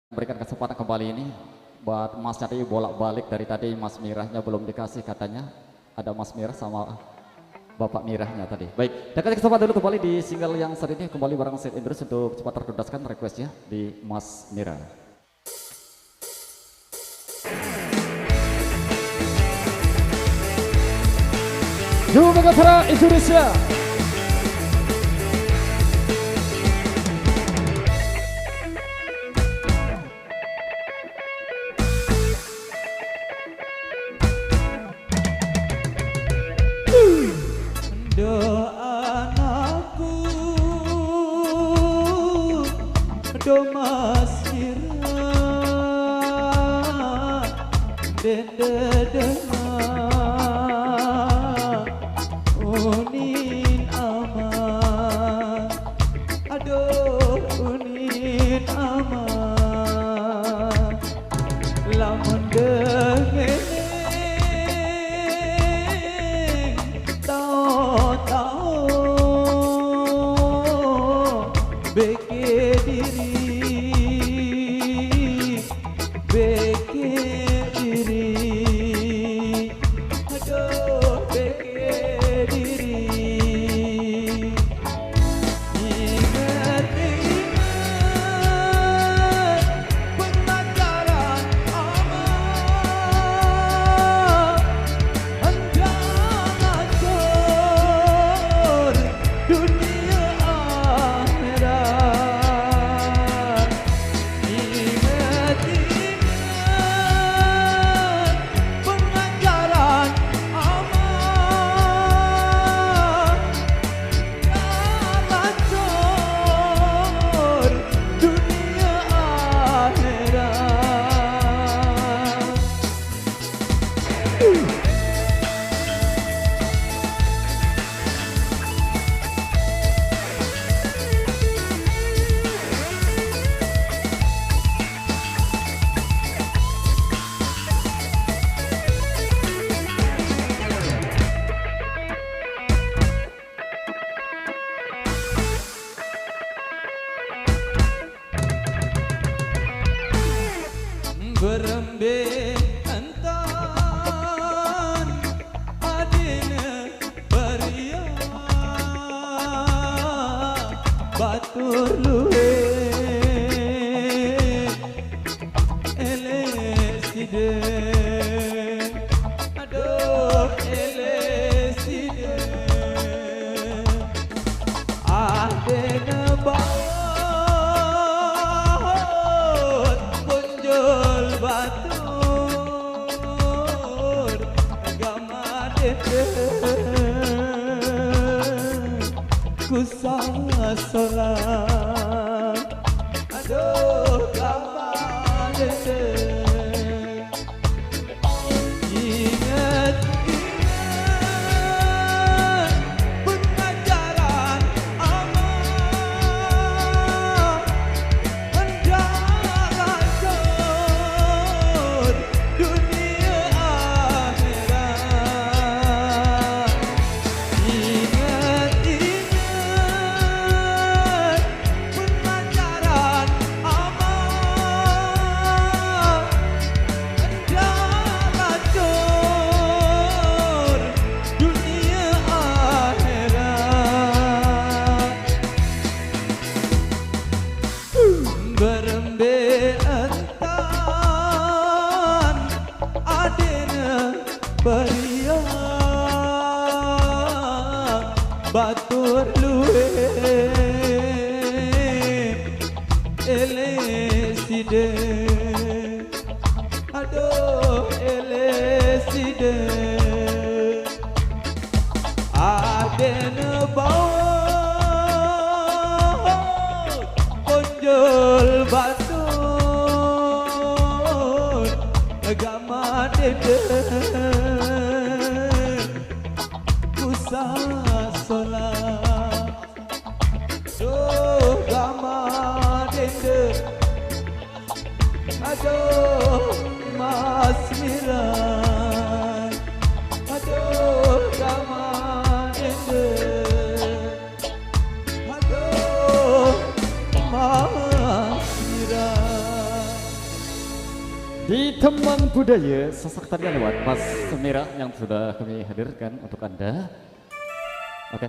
Berikan kesempatan kembali ini buat Mas tadi bolak-balik dari tadi Mas Mirahnya belum dikasih katanya. Ada Mas Mirah sama Bapak Mirahnya tadi. Baik, dan kasih kesempatan dulu kembali di single yang saat ini kembali bareng Sid Indris untuk cepat terdudaskan requestnya di Mas Mirah. Juga para Indonesia. Doa anakku, do Mas Mirah, dendedena, unin aman, aduh unin aman, lamun dengeng beke diri, aduh beke diri. Ingat-ingat pengajaran aman, hendak hancur dunia akhirat. Ingat-ingat pengajaran aman, hendak hancur dunia akhirat. Berembik entan adina beriak batur luwe eleside, aduh eleside adina baut punjul batur agama dede kusah sholat, aduh agama dede. Ingat-ingat pengajaran aman, hendak hancur dunia akhirat. Ingat-ingat pengajaran aman, hendak hancur dunia akhirat. Berembik entan adina beriak batur luwe eleside, aduh eleside adina baut punjul batur agama dede kusah sholat, aduh agama dede, aduh Mas Mirah, aduh agama dede, aduh Mas Mirah. Di Teman Budaya sosok tarian lewat Mas Mira yang sudah kami hadirkan untuk Anda.